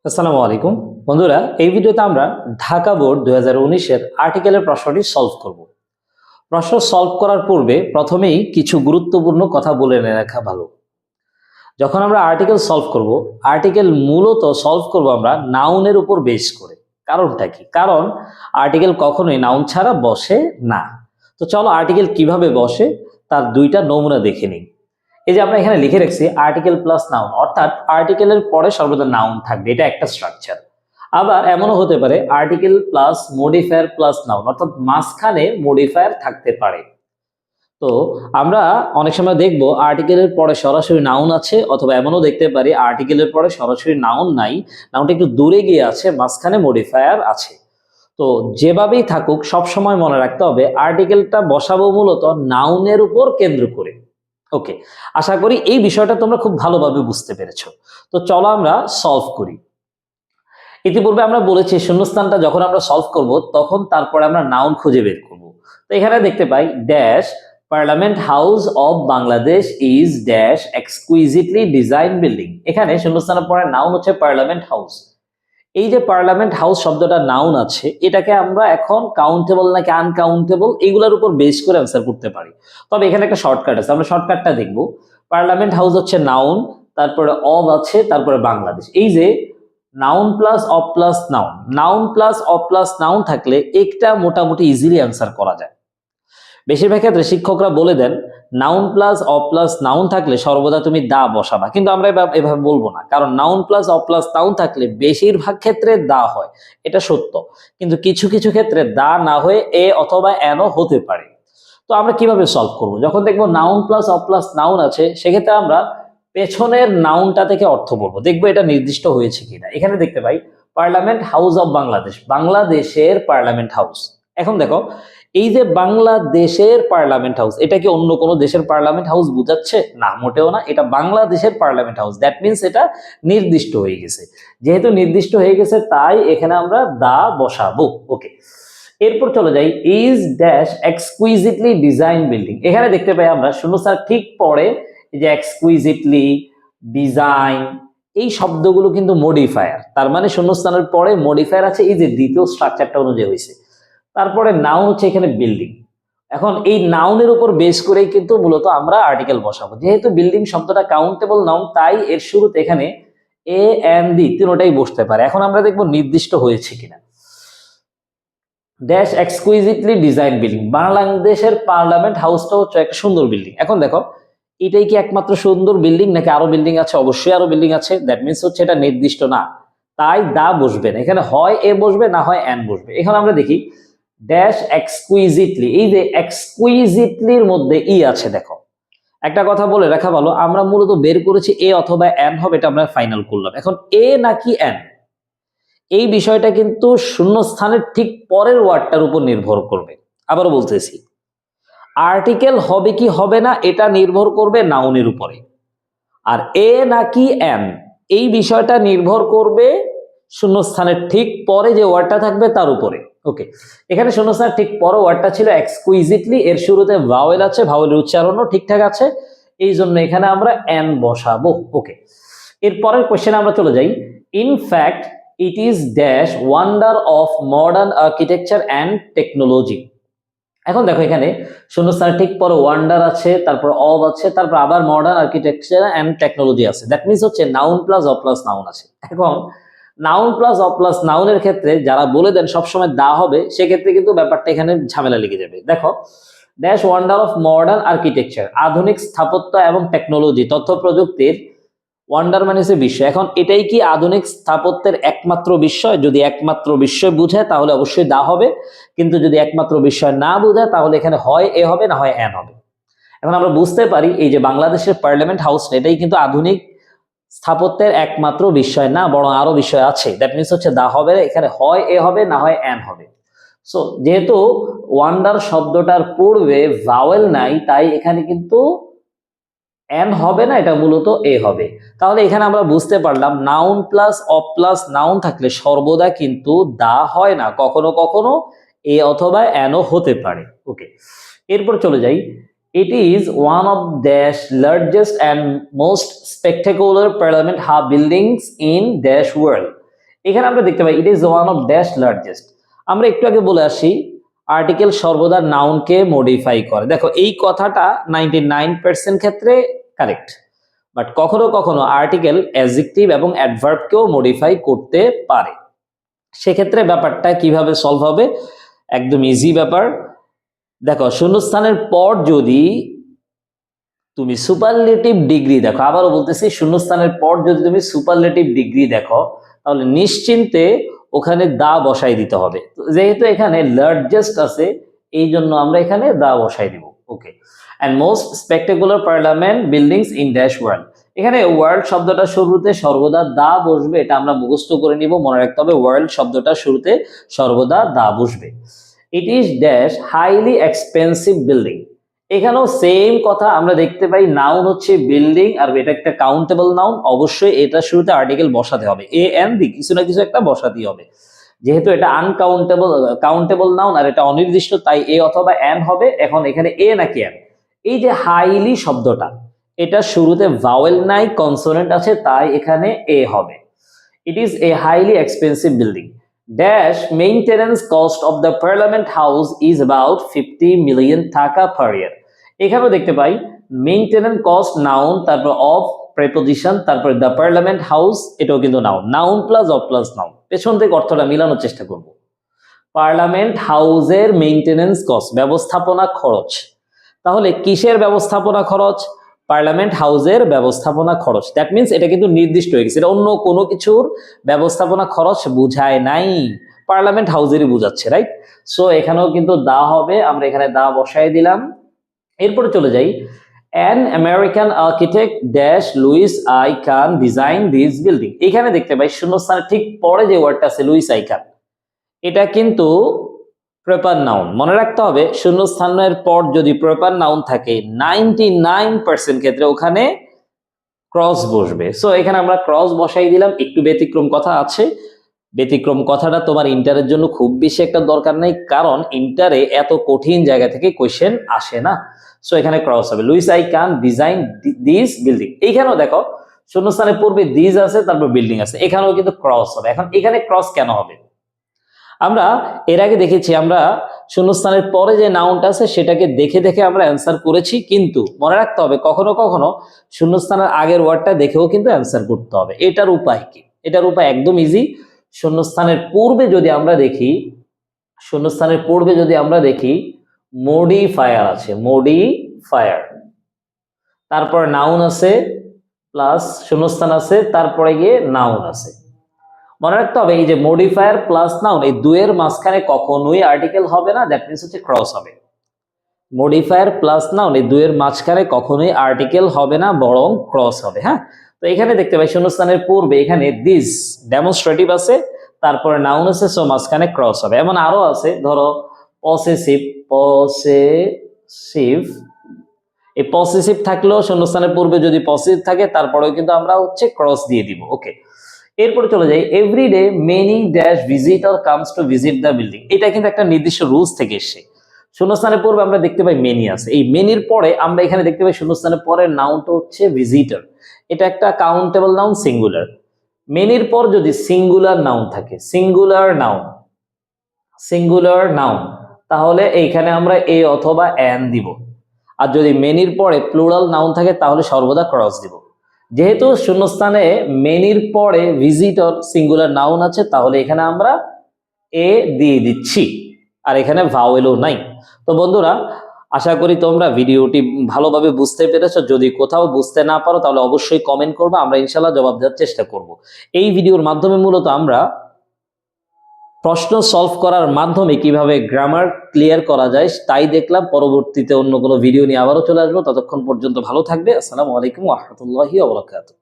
আসসালামু আলাইকুম বন্ধুরা, এই ভিডিওতে আমরা ঢাকা বোর্ড 2019-এর আর্টিকেলের প্রশ্নটি সলভ করব। প্রশ্ন সলভ করার পূর্বে প্রথমেই কিছু গুরুত্বপূর্ণ কথা বলে রাখা ভালো। যখন আমরা আর্টিকেল সলভ করব, আর্টিকেল মূলত সলভ করব আমরা নাউনের উপর বেস করে। কারণটা কি? কারণ আর্টিকেল কখনোই নাউন ছাড়া বসে না। তো চলো আর্টিকেল কিভাবে বসে তার দুইটা নমুনা দেখে নিই। এই যে আমরা এখানে লিখে রাখছি আর্টিকেল প্লাস নাউন, অর্থাৎ আর্টিকেলের পরে সর্বদা নাউন থাকবে, এটা একটা স্ট্রাকচার। আবার এমনও হতে পারে article plus modifier plus noun, অর্থাৎ মাঝখানে মডিফায়ার থাকতে পারে। তো আমরা অনেক সময় দেখব আর্টিকেলের পরে সরাসরি নাউন আছে, অথবা এমনও দেখতে পারি আর্টিকেলের পরে সরাসরি নাউন নাই, নাউনটা একটু দূরে গিয়ে আছে, মাঝখানে মডিফায়ার আছে। তো যেভাবেই থাকুক সবসময় মনে রাখতে হবে আর্টিকেলটা বসাবো মূলত নাউনের উপর কেন্দ্র করে। ওকে, আশা করি এই বিষয়টা তোমরা খুব ভালোভাবে বুঝতে পেরেছো। তো চলো আমরা সলভ করি। ইতিপূর্বে আমরা বলেছি শূন্যস্থানটা যখন আমরা সলভ করব তখন তারপরে আমরা নাউন খুঁজে বের করব। তো এখানে দেখতে পাই dash parliament house of Bangladesh is dash exquisitely design building. এখানে শূন্যস্থানের পরে নাউন হচ্ছে পার্লামেন্ট হাউস। এই যে পার্লামেন্ট হাউস শব্দটা নাউন আছে, এটাকে আমরা এখন কাউন্টেবল নাকি আনকাউন্টেবল এগুলোর উপর বেস করে অ্যান্সার করতে পারি। তবে এখানে একটা শর্টকাট আছে, আমরা শর্টকাটটা দেখব। পার্লামেন্ট হাউস হচ্ছে নাউন, তারপরে অব আছে, তারপরে বাংলাদেশ। এই যে noun plus of plus noun, noun plus of plus noun থাকলে একটা মোটামুটি ইজিলি অ্যান্সার করা যায়। বেশিরভাগ ক্ষেত্রে শিক্ষকরা বলে দেন noun plus of plus noun থাকলে সর্বদা তুমি দা বসাবা, কিন্তু আমরা এভাবে বলবো না, কারণ noun plus of plus noun থাকলে বেশিরভাগ ক্ষেত্রে দা হয়, এটা সত্য। কিন্তু কিছু কিছু ক্ষেত্রে দা না হয়ে এ অথবা এনও হতে পারে। তো আমরা কিভাবে সলভ করব? যখন দেখবো noun plus of plus noun আছে, সেক্ষেত্রে আমরা পেছনের নাউনটা থেকে অর্থ বলবো, দেখবো এটা নির্দিষ্ট হয়েছে কিনা। এখানে দেখতে পাই পার্লামেন্ট হাউস অফ বাংলাদেশ, বাংলাদেশের পার্লামেন্ট হাউস। এখন দেখো এই যে বাংলাদেশের পার্লামেন্ট হাউস, এটা কি অন্য কোনো দেশের পার্লামেন্ট হাউস বোঝাচ্ছে? না, মোটেও না, এটা বাংলাদেশের পার্লামেন্ট হাউস। দ্যাট মিনস এটা নির্দিষ্ট হয়ে গেছে। যেহেতু নির্দিষ্ট হয়ে গেছে তাই এখানে আমরা দা বসাবো। ওকে, এরপর চলে যাই is dash exquisitely design building. এখানে দেখতে পাই আমরা শূন্যস্থান ঠিক পরে এই যে এক্সকুইজিটলি, ডিজাইন, এই শব্দগুলো কিন্তু মডিফায়ার। তার মানে শূন্যস্থানের পরে মডিফায়ার আছে, এই যে দ্বিতীয় স্ট্রাকচারটা অনুযায়ী হয়েছে। তারপরে নাউন হচ্ছে এখানে বিল্ডিং। এখন এই নাউনের উপর বেস করেই কিন্তু মূলত আমরা আর্টিকেল বসাবো। যেহেতু বিল্ডিং শব্দটা কাউন্টেবল নাউন, তাই এর শুরুতে এখানে এ এন ডি তিনটাই বসতে পারে। এখন আমরা দেখবো নির্দিষ্ট হয়েছে কিনা। ড্যাশ এক্সকুইজিটলি ডিজাইন বিল্ডিং, বাংলাদেশের পার্লামেন্ট হাউসটা হচ্ছে একটা সুন্দর বিল্ডিং। এখন দেখো এটাই কি একমাত্র সুন্দর বিল্ডিং নাকি আরো বিল্ডিং আছে? অবশ্যই আরো বিল্ডিং আছে। দ্যাট মিনস হচ্ছে এটা নির্দিষ্ট না, তাই দা বসবে না, এখানে হয় এ বসবে না হয় এন বসবে। এখন আমরা দেখি ড্যাশ এক্সকুইজিটলি, এই যে এক্সকুইজিটলির মধ্যে ই আছে। দেখো একটা কথা বলে রাখা ভালো, আমরা মূলত বের করেছি এ অথবা এন হবে, এটা আমরা ফাইনাল করলাম। এখন এ নাকি এন এই বিষয়টা কিন্তু শূন্যস্থানের ঠিক পরের ওয়ার্ডটার উপর নির্ভর করবে। আবারও বলতেছি, আর্টিকেল হবে কি হবে না এটা নির্ভর করবে নাউনের উপরে, আর এ নাকি এন এই বিষয়টা নির্ভর করবে শূন্যস্থানের ঠিক পরে যে ওয়ার্ডটা থাকবে তার উপরে। ওকে, এখানে শূন্যস্থানের ঠিক পরে ওয়ার্ডটা ছিল এক্সকুইজিটলি, এর শুরুতে ভাওয়েল আছে, ভাওয়েলের উচ্চারণও ঠিকঠাক আছে, এই জন্য এখানে আমরা এন বসাবো। ওকে, এর পরের কোশ্চেনে আমরা চলে যাই। In fact it is dash wonder of modern architecture and technology. এখন দেখো এখানে শূন্যস্থানের ঠিক পরে ওয়ান্ডার আছে, তারপর অব আছে, তারপর আবার মডার্ন আর্কিটেকচার অ্যান্ড টেকনোলজি আছে। দ্যাট মিনস হচ্ছে noun plus of plus noun আছে। এখন নাউন প্লাস অব প্লাস নাউনের ক্ষেত্রে যারা বলে দেন সবসময় দা হবে, সেক্ষেত্রে কিন্তু ব্যাপারটা এখানে ঝামেলা লেগে যাবে। দেখো dash wonder of modern architecture, আধুনিক স্থাপত্য এবং টেকনোলজি, তথ্য প্রযুক্তির, ওয়ান্ডার মানে হচ্ছে বিস্ময়। এখন এটাই কি আধুনিক স্থাপত্যের একমাত্র বিস্ময়? যদি একমাত্র বিস্ময় বুঝায় তাহলে অবশ্যই দা হবে, কিন্তু যদি একমাত্র বিস্ময় না বুঝায় তাহলে এখানে হয় এ হবে না হয় এন হবে। এখন আমরা বুঝতে পারি এই যে বাংলাদেশের পার্লামেন্ট হাউস, এটাই কিন্তু আধুনিক স্থাপত্যের একমাত্র বিষয় না, বরং আরো বিষয় আছে। দ্যাট মিনস হচ্ছে দা হবে, এখানে হয় এ হবে না হয় এন হবে। সো যেহেতু ওয়ান্ডার শব্দটার পূর্বে ভাওয়েল নাই, তাই এখানে কিন্তু এন হবে না, এটা মূলত এ হবে। তাহলে এখানে আমরা বুঝতে পারলাম noun plus of plus noun থাকলে সর্বদা কিন্তু দা হয় না, কখনো কখনো এ অথবা এনও হতে পারে। ওকে, এরপর চলে যাই। It is one of dash largest and most spectacular parliament hub buildings in dash world. এখানে আমরা দেখতে পাই it is one of dash largest. আমরা একটু আগে বলে আসি আর্টিকেল সর্বদা নাউনকে মডিফাই করে। দেখো এই কথাটা 99% ক্ষেত্রে কারেক্ট, বাট কখনো কখনো আর্টিকেল অ্যাডজেক্টিভ এবং অ্যাডভার্বকেও মডিফাই করতে পারে। সেক্ষেত্রে ব্যাপারটা কিভাবে সলভ হবে, একদম ইজি ব্যাপার। দেখো শূন্যস্থানের পর যদি তুমি সুপারলেটিভ ডিগ্রি দেখো, আবারও বলতেছি শূন্যস্থানের পর যদি তুমি সুপারলেটিভ ডিগ্রি দেখো তাহলে নিশ্চিন্তে ওখানে দা বসাই দিতে হবে। যেহেতু এখানে লার্জেস্ট আছে এই জন্য আমরা এখানে দা বসাই দিব। Okay, and most spectacular parliament buildings in dash world. এখানে ওয়ার্ল্ড শব্দটা শুরুতে সর্বদা দা বসবে, এটা আমরা মুখস্থ করে নিব, মনে রাখতে হবে ওয়ার্ল্ড শব্দটা শুরুতে সর্বদা দা বসবে। It is dash highly expensive building. এখানেও সেম কথা আমরা দেখতে পাই, নাউন হচ্ছে বিল্ডিং আর এটা একটা কাউন্টেবল নাউন, অবশ্যই এটা শুরুতে আর্টিকেল বসাতে হবে, এ এন দি কিছু না কিছু একটা বসাতেই হবে। যেহেতু এটা কাউন্টেবল নাউন আর এটা অনির্দিষ্ট, তাই এ অথবা এন হবে। এখন এখানে এ নাকি এন, এই যে হাইলি শব্দটা এটা শুরুতে ভাওয়েল নাই, কনসোনেন্ট আছে, তাই এখানে এ হবে। It is a highly expensive building dash maintenance cost of the parliament house is about 50 million টাকা পার ইয়ার। এখানেও দেখতে পাই মেইনটেনেন্স কস্ট নাউন, তারপর অফ প্রেপোজিশন, তারপর দ্য পার্লামেন্ট হাউস, এটাও কিন্তু noun, noun plus of plus noun. পেছন থেকে অর্থটা মিলানোর চেষ্টা করব। পার্লামেন্ট হাউসের মেইনটেনেন্স কস্ট ব্যবস্থাপনা খরচ, তাহলে কিসের ব্যবস্থাপনা খরচ, পার্লামেন্ট হাউসের ব্যবস্থাপনা খরচ। দ্যাট মিনস এটা কিন্তু নির্দিষ্ট হয়ে গেছে, এটা অন্য কোনো কিছুর ব্যবস্থাপনা খরচ বুঝায় নাই, পার্লামেন্ট হাউসেরই বুঝাচ্ছে, রাইট? সো এখানেও কিন্তু দা হবে, আমরা এখানে দা বসাই দিলাম। এরপরে চলে যাই, an American architect dash Louis I Kahn design this building. এখানে দেখতে পাই শূন্যস্থানের ঠিক পরে যে ওয়ার্ডটা আছে লুইস আই কান, এটা কিন্তু প্রপার নাউন। মনে রাখতে হবে শূন্যস্থানের পর যদি প্রপার নাউন থাকে 99% ক্ষেত্রে ওখানে ক্রস বসবে। সো এখানে আমরা ক্রস বসাই দিলাম। একটু ব্যতিক্রম কথা আছে, ব্যতিক্রম কথাটা তোমার ইন্টারের জন্য খুব বেশি একটা দরকার নেই, কারণ ইন্টারে এত কঠিন জায়গা থেকে কোয়েশ্চেন আসে না। সো এখানে ক্রস হবে, Louis I Kahn design this building. এইখানেও দেখো শূন্যস্থানের পূর্বে দিস আছে, তারপর বিল্ডিং আছে, এখানেও কিন্তু ক্রস হবে। এখন এখানে ক্রস কেন হবে, আমরা এর আগে দেখেছি, আমরা শূন্যস্থানের পরে যে নাউনটা আছে সেটাকে দেখে দেখে আমরা অ্যান্সার করেছি, কিন্তু মনে রাখতে হবে কখনো কখনো শূন্যস্থানের আগের ওয়ার্ডটা দেখেও কিন্তু অ্যান্সার করতে হবে। এটার উপায় কি, এটার উপায় একদম ইজি। শূন্যস্থানের পূর্বে যদি আমরা দেখি, শূন্যস্থানের পূর্বে যদি আমরা দেখি মডিফায়ার আছে, মডিফায়ার, তারপর নাউন আছে প্লাস শূন্যস্থান আছে, তারপরে গিয়ে নাউন আছে। মনে রাখতে হবে এই যে মডিফায়ার প্লাস নাউন, এই দুয়ের মাঝখানে কখনোই আর্টিকেল হবে না, দ্যাট মিনস হচ্ছে ক্রস হবে। মডিফায়ার প্লাস নাউন এই দুয়ের মাঝখানে কখনোই আর্টিকেল হবে না, বরং ক্রস হবে। হ্যাঁ, তো এখানে দেখতে পাই শূন্যস্থানের পূর্বে এখানে দিস ডেমনস্ট্রেটিভ আছে, তারপরে নাউন আছে, সো মাঝখানে ক্রস হবে। এমন আরো আছে, ধরো পসেসিভ, পসেসিভ, এই পসেসিভ থাকলেও শূন্যস্থানের পূর্বে যদি পসেসিভ থাকে তারপরেও কিন্তু আমরা হচ্ছে ক্রস দিয়ে দিব। ওকে, এরপরে চলে যাই, everyday many dash visitor comes to visit the building. এটা কিন্তু একটা নির্দিষ্ট রুলস থেকে এসে, শূন্যস্থানের পূর্বে আমরা দেখতে পাই মেনি আছে, এই মেনির পরে আমরা এখানে দেখতে পাই শূন্যস্থানের পরে নাউনটা হচ্ছে ভিজিটর, এটা একটা কাউন্টেবল নাউন সিঙ্গুলার। মেনির পর যদি সিঙ্গুলার নাউন থাকে, সিঙ্গুলার নাউন, তাহলে এইখানে আমরা এ অথবা এন দিব। আর যদি মেনির পরে প্লুরাল নাউন থাকে তাহলে সর্বদা ক্রস দিব। যেহেতু শূন্যস্থানে মেনির পরে ভিজিটর সিঙ্গুলার নাউন আছে, তাহলে এখানে আমরা এ দিয়ে দিচ্ছি, আর এখানে ভাওয়েলও নাই। তো বন্ধুরা, আশা করি তোমরা ভিডিওটি ভালোভাবে বুঝতে পেরেছো। যদি কোথাও বুঝতে না পারো তাহলে অবশ্যই কমেন্ট করবে, আমরা ইনশাল্লাহ জবাব দেওয়ার চেষ্টা করব। এই ভিডিওর মাধ্যমে মূলত আমরা প্রশ্ন সলভ করার মাধ্যমে কিভাবে গ্রামার ক্লিয়ার করা যায় তাই দেখলাম। পরবর্তীতে অন্য কোনো ভিডিও নিয়ে আবারও চলে আসবো, ততক্ষণ পর্যন্ত ভালো থাকবে। আসসালামু আলাইকুম ওয়া রাহমাতুল্লাহি ওয়া বারাকাতুহু।